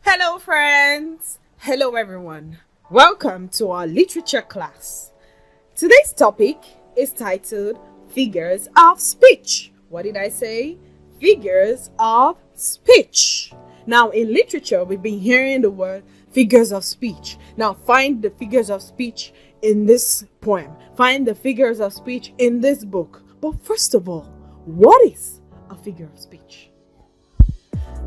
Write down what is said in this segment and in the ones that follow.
Hello friends! Hello everyone! Welcome to our literature class. Today's topic is titled Figures of Speech. What did I say? Figures of speech. Now in literature, we've been hearing the word figures of speech. Now find the figures of speech in this poem. Find the figures of speech in this book. But first of all, what is a figure of speech?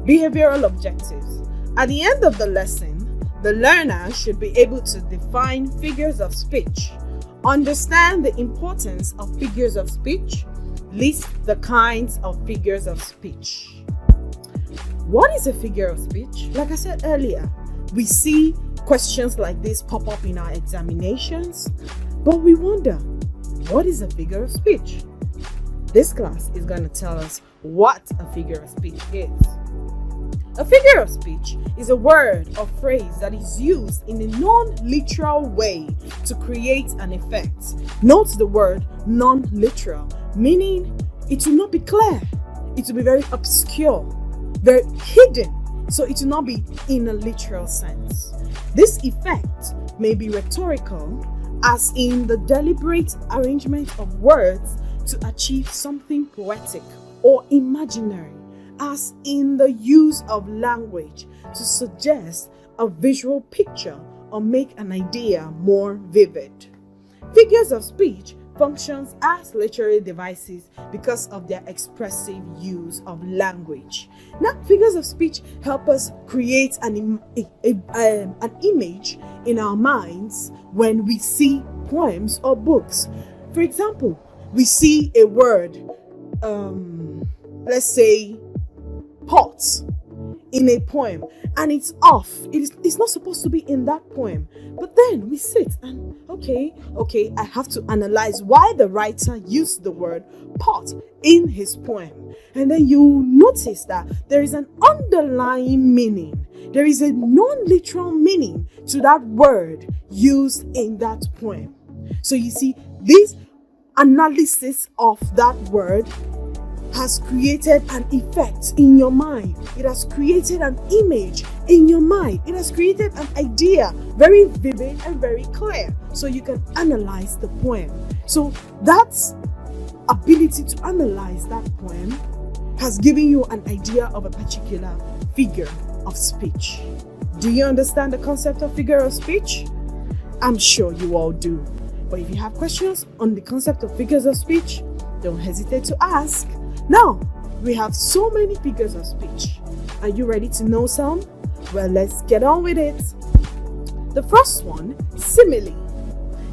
Behavioral objectives. At the end of the lesson, the learner should be able to define figures of speech, understand the importance of figures of speech, list the kinds of figures of speech. What is a figure of speech? Like I said earlier, we see questions like this pop up in our examinations, but we wonder, what is a figure of speech? This class is going to tell us what a figure of speech is. A figure of speech is a word or phrase that is used in a non-literal way to create an effect. Note the word non-literal, meaning it will not be clear. It will be very obscure, very hidden, so it will not be in a literal sense. This effect may be rhetorical, as in the deliberate arrangement of words to achieve something poetic, or imaginary, as in the use of language to suggest a visual picture or make an idea more vivid. Figures of speech functions as literary devices because of their expressive use of language. Now, figures of speech help us create an image in our minds when we see poems or books. For example, we see a word, let's say pot, in a poem, and it's off. It's not supposed to be in that poem. But then we sit and okay, I have to analyze why the writer used the word pot in his poem. And then you notice that there is an underlying meaning. There is a non-literal meaning to that word used in that poem. So you see, this analysis of that word has created an effect in your mind. It has created an image in your mind. It has created an idea, very vivid and very clear, so you can analyze the poem. So that ability to analyze that poem has given you an idea of a particular figure of speech. Do you understand the concept of figure of speech? I'm sure you all do. But if you have questions on the concept of figures of speech, don't hesitate to ask. Now, we have so many figures of speech. Are you ready to know some? Well, let's get on with it. The first one, simile.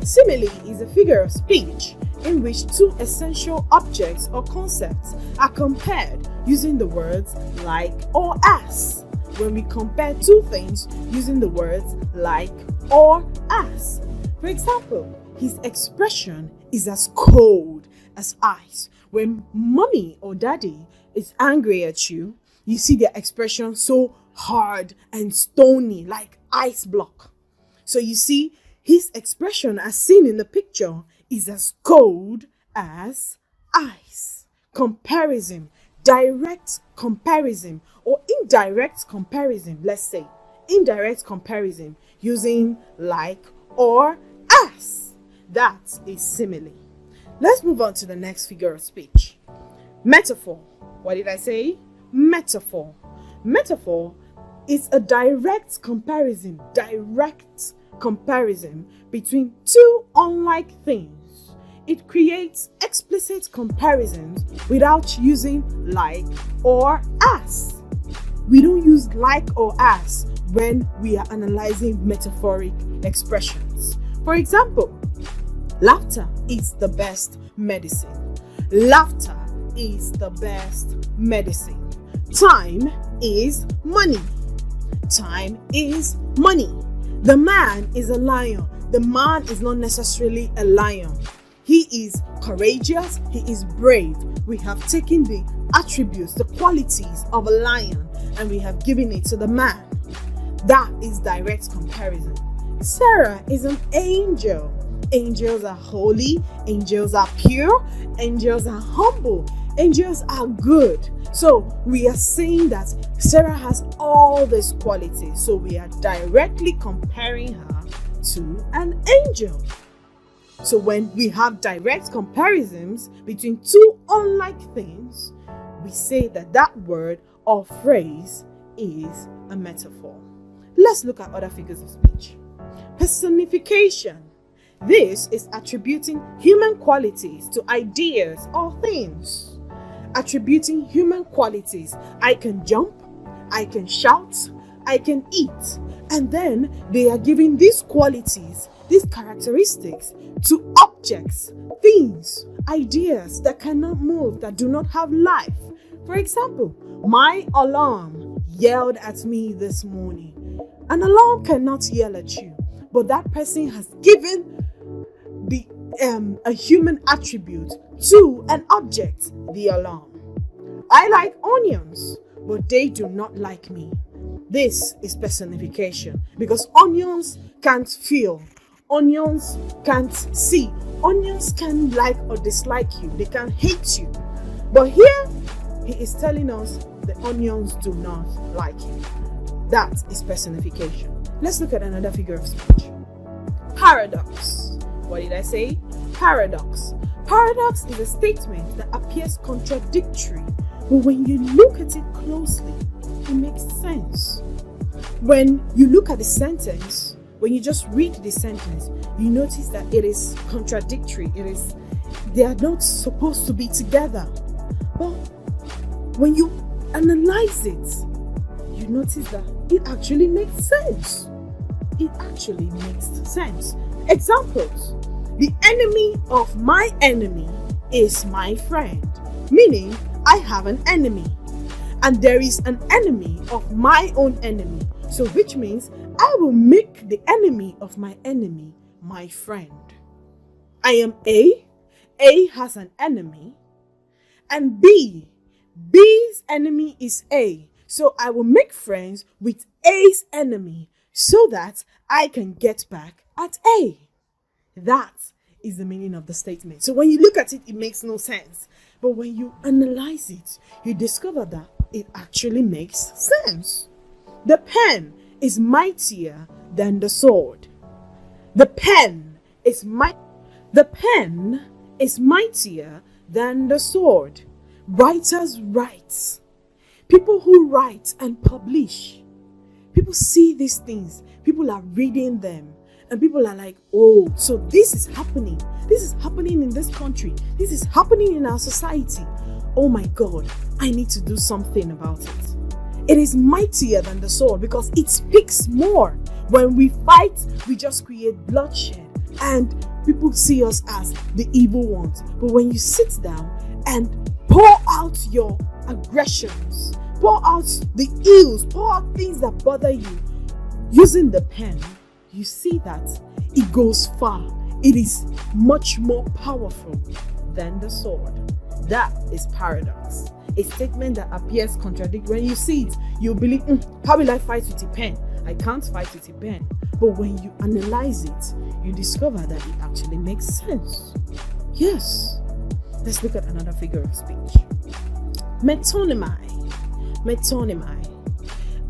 Simile is a figure of speech in which two essential objects or concepts are compared using the words like or as. When we compare two things using the words like or as. For example, his expression is as cold as ice. When mommy or daddy is angry at you, you see their expression so hard and stony, like ice block. So you see, his expression as seen in the picture is as cold as ice. Comparison, direct comparison or indirect comparison, let's say. Indirect comparison using like or as. That is simile. Let's move on to the next figure of speech. Metaphor. What did I say? Metaphor. Metaphor is a direct comparison between two unlike things. It creates explicit comparisons without using like or as. We don't use like or as when we are analyzing metaphoric expressions. For example, laughter is the best medicine. Laughter is the best medicine. Time is money. Time is money. The man is a lion. The man is not necessarily a lion. He is courageous. He is brave. We have taken the attributes, the qualities of a lion, and we have given it to the man. That is direct comparison. Sarah is an angel. Angels are holy, angels are pure, angels are humble, Angels are good. So we are saying that Sarah has all these qualities. So we are directly comparing her to an angel. So when we have direct comparisons between two unlike things, we say that that word or phrase is a metaphor. Let's look at other figures of speech. Personification. This is attributing human qualities to ideas or things. Attributing human qualities. I can jump, I can shout, I can eat. And then they are giving these qualities, these characteristics to objects, things, ideas that cannot move, that do not have life. For example, my alarm yelled at me this morning. An alarm cannot yell at you, but that person has given a human attribute to an object, the alarm. I like onions, but they do not like me. This is personification, because onions can't feel, onions can't see, onions can like or dislike you, they can hate you. But here he is telling us the onions do not like him. That is personification. Let's look at another figure of speech. Paradox. What did I say? Paradox. Paradox is a statement that appears contradictory, but when you look at it closely, it makes sense. When you look at the sentence, when you just read the sentence, you notice that it is contradictory. They are not supposed to be together. But when you analyze it, you notice that it actually makes sense. It actually makes sense. Examples. The enemy of my enemy is my friend. Meaning, I have an enemy. And there is an enemy of my own enemy. So which means I will make the enemy of my enemy my friend. I am A. A has an enemy. And B. B's enemy is A. So I will make friends with A's enemy so that I can get back at A. That is the meaning of the statement. So when you look at it, it makes no sense. But when you analyze it, you discover that it actually makes sense. The pen is mightier than the sword. The pen is mightier than the sword. Writers write. People who write and publish. People see these things. People are reading them. And people are like, oh, so this is happening. This is happening in this country. This is happening in our society. Oh my God, I need to do something about it. It is mightier than the sword because it speaks more. When we fight, we just create bloodshed. And people see us as the evil ones. But when you sit down and pour out your aggressions, pour out the ills, pour out things that bother you, using the pen, you see that it goes far. It is much more powerful than the sword. That is paradox. A statement that appears contradictory. When you see it, you believe, how will I fight with a pen? I can't fight with a pen. But when you analyze it, you discover that it actually makes sense. Yes. Let's look at another figure of speech. Metonymy. Metonymy.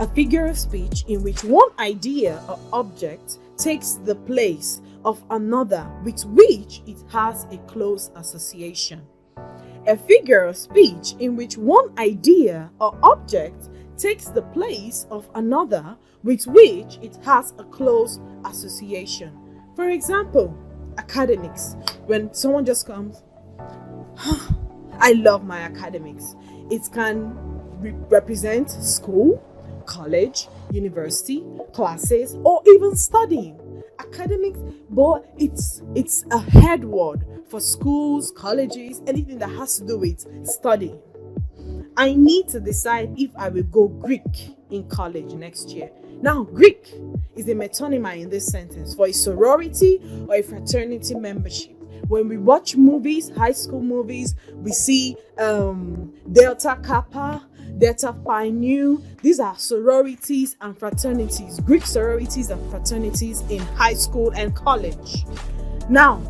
A figure of speech in which one idea or object takes the place of another with which it has a close association. A figure of speech in which one idea or object takes the place of another with which it has a close association. For example, academics. When someone just comes, I love my academics. It can represent school, college, university, classes, or even studying. Academics, but it's a head word for schools, colleges, anything that has to do with studying. I need to decide if I will go Greek in college next year. Now, Greek is a metonymy in this sentence for a sorority or a fraternity membership. When we watch movies, high school movies, we see Delta Kappa, Delta Pi Nu. These are sororities and fraternities, Greek sororities and fraternities in high school and college. Now,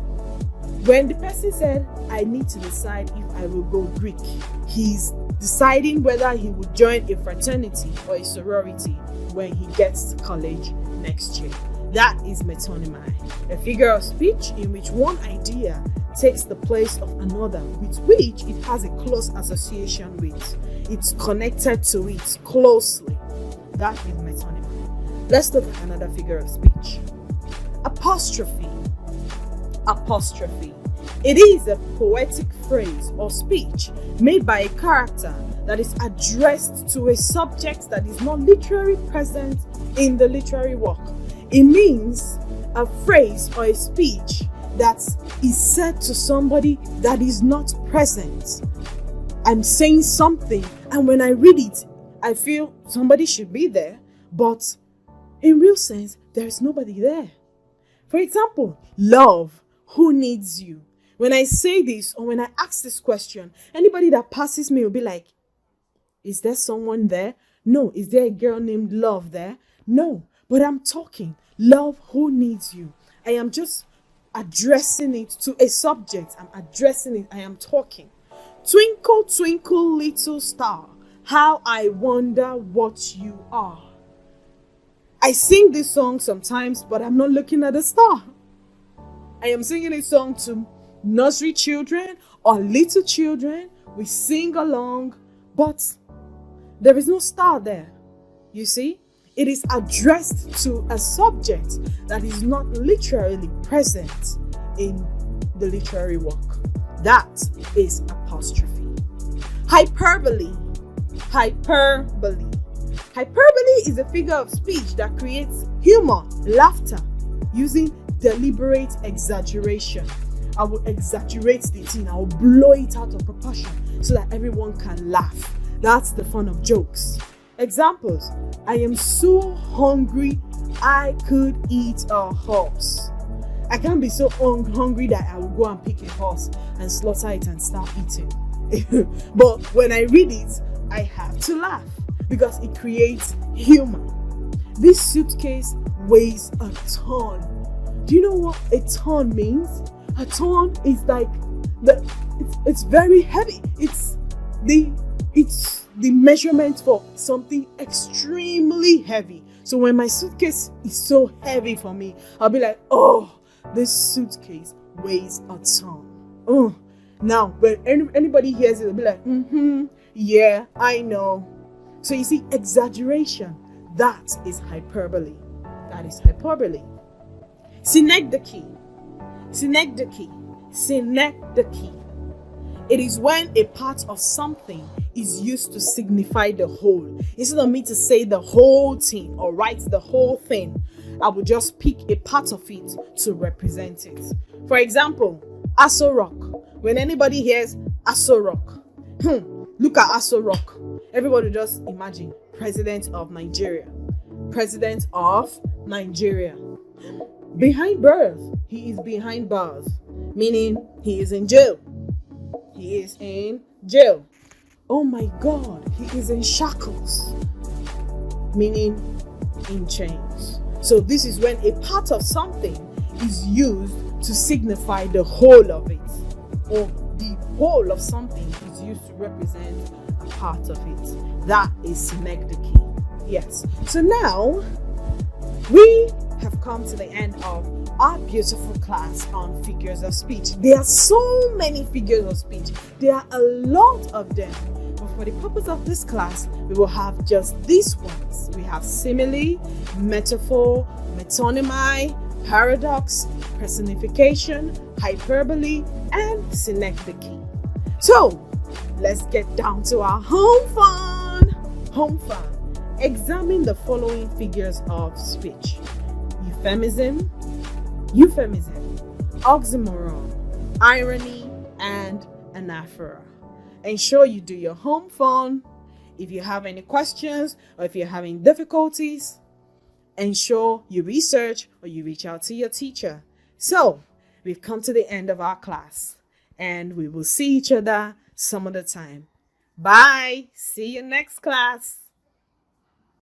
When the person said, I need to decide if I will go Greek, he's deciding whether he will join a fraternity or a sorority when he gets to college next year. That is metonymy, a figure of speech in which one idea takes the place of another with which it has a close association with. It's connected to it closely. That is metonymy. Let's look at another figure of speech. Apostrophe. Apostrophe. It is a poetic phrase or speech made by a character that is addressed to a subject that is not literally present in the literary work. It means a phrase or a speech that is said to somebody that is not present. I'm saying something, and when I read it, I feel somebody should be there, but in real sense, there is nobody there. For example, love. Who needs you? When I say this or when I ask this question, anybody that passes me will be like, is there someone there? No. Is there a girl named Love there? No. But I'm talking. Love, who needs you? I am just addressing it to a subject. I'm addressing it. I am talking. Twinkle, twinkle, little star, how I wonder what you are. I sing this song sometimes, but I'm not looking at the star. I am singing a song to nursery children or little children. We sing along, but there is no star there. You see, it is addressed to a subject that is not literally present in the literary work. That is apostrophe. Hyperbole. Hyperbole. Hyperbole is a figure of speech that creates humor, laughter, using deliberate exaggeration. I will exaggerate the thing. I will blow it out of proportion so that everyone can laugh. That's the fun of jokes. Examples. I am so hungry I could eat a horse. I can't be so hungry that I will go and pick a horse and slaughter it and start eating. But when I read it, I have to laugh because it creates humor. This suitcase weighs a ton. Do you know what a ton means? A ton is like it's very heavy. It's the measurement for something extremely heavy. So when my suitcase is so heavy for me, I'll be like, oh, this suitcase weighs a ton. Oh, now when anybody hears it, they'll be like, yeah, I know. So you see, exaggeration, that is hyperbole. That is hyperbole. Synecdoche. Synecdoche. Synecdoche. It is when a part of something is used to signify the whole. Instead of me to say the whole thing or write the whole thing, I will just pick a part of it to represent it. For example, Aso Rock. When anybody hears Aso Rock, look at Aso Rock. Everybody just imagine President of Nigeria. President of Nigeria. Behind bars. He is behind bars. Meaning he is in jail. He is in jail. Oh my God, he is in shackles. Meaning in chains. So this is when a part of something is used to signify the whole of it. Or the whole of something is used to represent a part of it. That is synecdoche. Yes. So now we have come to the end of our beautiful class on figures of speech. There are so many figures of speech. There are a lot of them. But for the purpose of this class, we will have just these ones. We have simile, metaphor, metonymy, paradox, personification, hyperbole, and synecdoche. So let's get down to our home fun. Home fun. Examine the following figures of speech: euphemism, oxymoron, irony, and anaphora. Ensure you do your home fun. If you have any questions or if you're having difficulties, ensure you research or you reach out to your teacher. So, we've come to the end of our class and we will see each other some other time. Bye. See you next class.